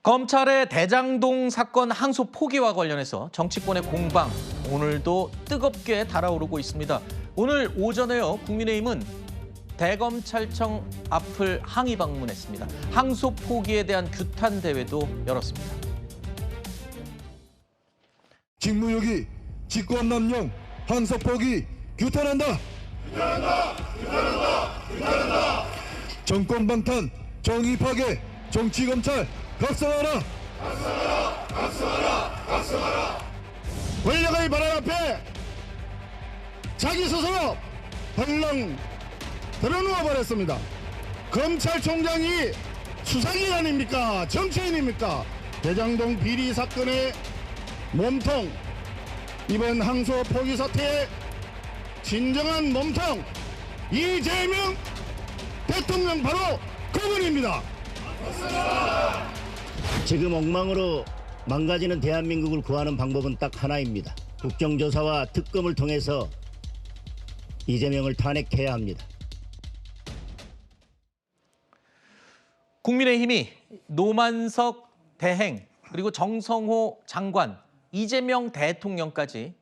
검찰의 대장동 사건 항소 포기와 관련해서 정치권의 공방 오늘도 뜨겁게 달아오르고 있습니다. 오늘 오전에요, 국민의힘은 대검찰청 앞을 항의 방문했습니다. 항소 포기에 대한 규탄 대회도 열었습니다. 직무유기, 직권남용, 항소 포기 규탄한다. 규탄한다. 규탄한다. 규탄한다. 정권 방탄, 정의 파괴, 정치 검찰 각성하라. 각성하라. 각성하라. 각성하라. 권력의 발언 앞에 자기 스스로 헐렁 드러누워 버렸습니다. 검찰총장이 수사기관 아닙니까? 정치인입니까? 대장동 비리 사건의 몸통, 이번 항소 포기 사태의 진정한 몸통 이재명 대통령 바로 그분입니다. 지금 엉망으로 망가지는 대한민국을 구하는 방법은 딱 하나입니다. 국정조사와 특검을 통해서 이재명을 탄핵해야 합니다. 국민의힘이 노만석 대행 그리고 정성호 장관, 이재명 대통령까지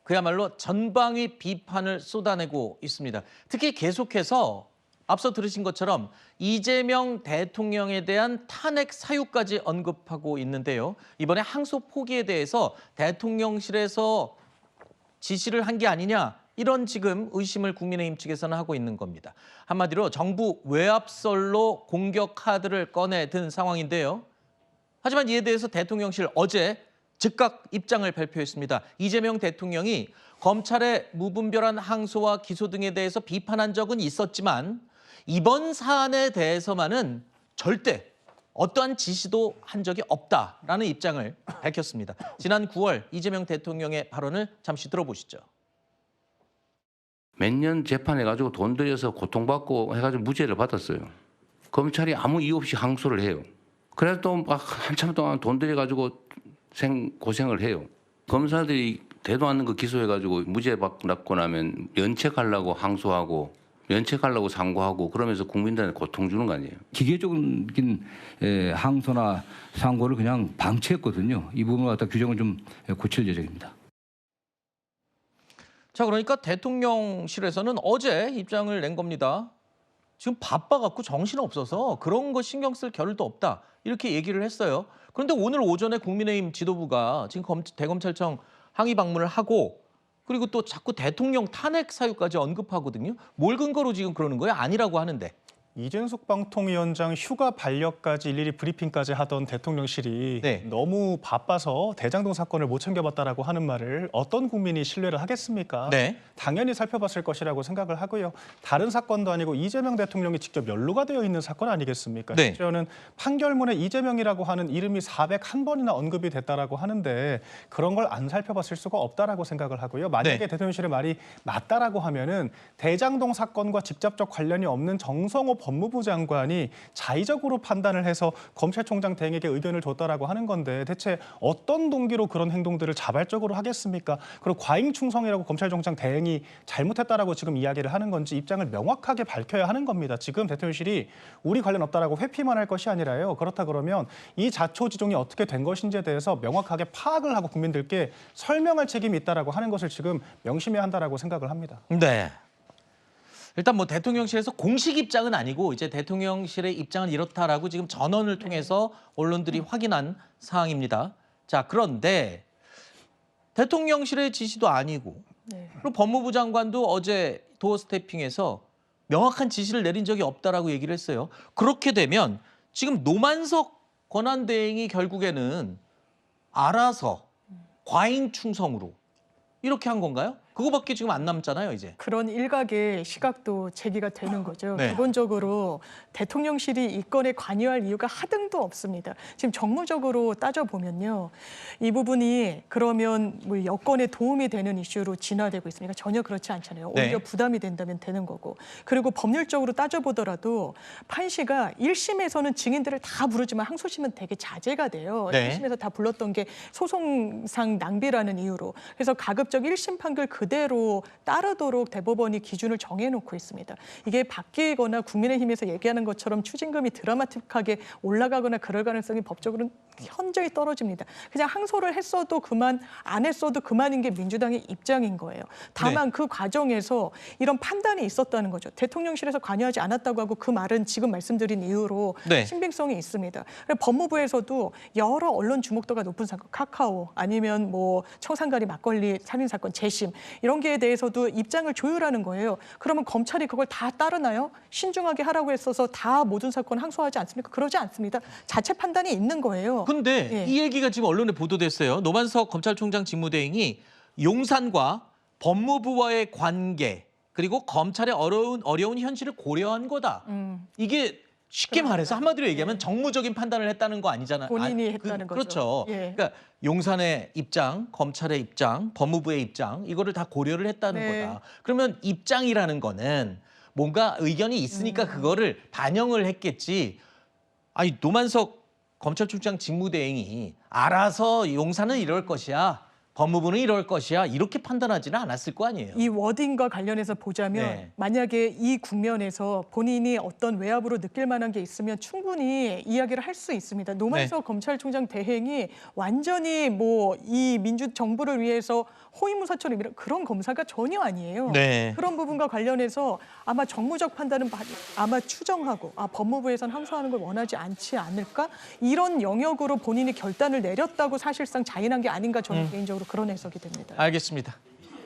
그야말로 전방위 비판을 쏟아내고 있습니다. 특히 계속해서 앞서 들으신 것처럼 이재명 대통령에 대한 탄핵 사유까지 언급하고 있는데요. 이번에 항소 포기에 대해서 대통령실에서 지시를 한 게 아니냐, 이런 지금 의심을 국민의힘 측에서는 하고 있는 겁니다. 한마디로 정부 외압설로 공격 카드를 꺼내든 상황인데요. 하지만 이에 대해서 대통령실 어제 즉각 입장을 발표했습니다. 이재명 대통령이 검찰의 무분별한 항소와 기소 등에 대해서 비판한 적은 있었지만 이번 사안에 대해서만은 절대 어떠한 지시도 한 적이 없다라는 입장을 밝혔습니다. 지난 9월 이재명 대통령의 발언을 잠시 들어보시죠. 몇 년 재판해가지고 돈 들여서 고통받고 해가지고 무죄를 받았어요. 검찰이 아무 이유 없이 항소를 해요. 그래서 또 막 한참 동안 돈 들여가지고 고생을 해요. 검사들이 되도 않는 거 기소해가지고 무죄 받고 나면 면책하려고 항소하고 면책하려고 상고하고 그러면서 국민들한테 고통 주는 거 아니에요. 기계적인 항소나 상고를 그냥 방치했거든요. 이 부분을 갖다 규정을 좀 고칠 예정입니다. 자, 그러니까 대통령실에서는 어제 입장을 낸 겁니다. 지금 바빠갖고 정신없어서 그런 거 신경 쓸 겨를도 없다, 이렇게 얘기를 했어요. 그런데 오늘 오전에 국민의힘 지도부가 지금 대검찰청 항의 방문을 하고 그리고 또 자꾸 대통령 탄핵 사유까지 언급하거든요. 뭘 근거로 지금 그러는 거예요? 아니라고 하는데. 이준석 방통위원장 휴가 반려까지 일일이 브리핑까지 하던 대통령실이 너무 바빠서 대장동 사건을 못 챙겨봤다라고 하는 말을 어떤 국민이 신뢰를 하겠습니까? 당연히 살펴봤을 것이라고 생각을 하고요. 다른 사건도 아니고 이재명 대통령이 직접 연루가 되어 있는 사건 아니겠습니까? 심지어는 판결문에 이재명이라고 하는 이름이 401번이나 언급이 됐다라고 하는데 그런 걸 안 살펴봤을 수가 없다라고 생각을 하고요. 만약에 대통령실의 말이 맞다라고 하면은 대장동 사건과 직접적 관련이 없는 정성호 법무부 장관이 자의적으로 판단을 해서 검찰총장 대행에게 의견을 줬다라고 하는 건데 대체 어떤 동기로 그런 행동들을 자발적으로 하겠습니까? 그리고 과잉충성이라고 검찰총장 대행이 잘못했다라고 지금 이야기를 하는 건지 입장을 명확하게 밝혀야 하는 겁니다. 지금 대통령실이 우리 관련 없다라고 회피만 할 것이 아니라요. 그렇다 그러면 이 자초지종이 어떻게 된 것인지에 대해서 명확하게 파악을 하고 국민들께 설명할 책임이 있다라고 하는 것을 지금 명심해야 한다라고 생각을 합니다. 네. 일단 뭐 대통령실에서 공식 입장은 아니고 이제 대통령실의 입장은 이렇다라고 지금 전원을 통해서 언론들이 확인한 사항입니다. 자, 그런데 대통령실의 지시도 아니고 그리고 법무부 장관도 어제 도어 스태핑에서 명확한 지시를 내린 적이 없다라고 얘기를 했어요. 그렇게 되면 지금 노만석 권한대행이 결국에는 알아서 과잉 충성으로 이렇게 한 건가요? 그거밖에 지금 안 남잖아요, 이제. 그런 일각의 시각도 제기가 되는 거죠. 기본적으로 대통령실이 이 건에 관여할 이유가 하등도 없습니다. 지금 정무적으로 따져보면요. 이 부분이 그러면 뭐 여건에 도움이 되는 이슈로 진화되고 있습니까? 전혀 그렇지 않잖아요. 오히려 부담이 된다면 되는 거고. 그리고 법률적으로 따져보더라도 판시가 1심에서는 증인들을 다 부르지만 항소심은 되게 자제가 돼요. 1심에서 다 불렀던 게 소송상 낭비라는 이유로. 그래서 가급적 1심 판결 그대로 따르도록 대법원이 기준을 정해놓고 있습니다. 이게 바뀌거나 국민의힘에서 얘기하는 것처럼 추징금이 드라마틱하게 올라가거나 그럴 가능성이 법적으로는 현저히 떨어집니다. 그냥 항소를 했어도 그만, 안 했어도 그만인 게 민주당의 입장인 거예요. 다만 그 과정에서 이런 판단이 있었다는 거죠. 대통령실에서 관여하지 않았다고 하고 그 말은 지금 말씀드린 이유로 신빙성이 있습니다. 법무부에서도 여러 언론 주목도가 높은 사건, 카카오 아니면 뭐 청산가리 막걸리 살인 사건 재심 이런 게에 대해서도 입장을 조율하는 거예요. 그러면 검찰이 그걸 다 따르나요? 신중하게 하라고 했어서 다 모든 사건 항소하지 않습니까? 그러지 않습니다. 자체 판단이 있는 거예요. 근데 이 얘기가 지금 언론에 보도됐어요. 노만석 검찰총장 직무대행이 용산과 법무부와의 관계 그리고 검찰의 어려운 현실을 고려한 거다. 이게 쉽게 말해서 한마디로 얘기하면 정무적인 판단을 했다는 거 아니잖아요. 본인이 했다는 거죠. 그렇죠. 그러니까 용산의 입장, 검찰의 입장, 법무부의 입장 이거를 다 고려를 했다는 거다. 그러면 입장이라는 거는 뭔가 의견이 있으니까 그거를 반영을 했겠지. 아니 노만석 검찰총장 직무대행이 알아서 용산은 이럴 것이야. 법무부는 이럴 것이야. 이렇게 판단하지는 않았을 거 아니에요. 이 워딩과 관련해서 보자면 만약에 이 국면에서 본인이 어떤 외압으로 느낄 만한 게 있으면 충분히 이야기를 할 수 있습니다. 노만석 검찰총장 대행이 완전히 뭐 이 민주정부를 위해서 호위무사처럼 이런 그런 검사가 전혀 아니에요. 그런 부분과 관련해서 아마 정무적 판단은 아마 추정하고 법무부에선 항소하는 걸 원하지 않지 않을까? 이런 영역으로 본인이 결단을 내렸다고 사실상 자인한 게 아닌가 저는 개인적으로 그런 해석이 됩니다. 알겠습니다.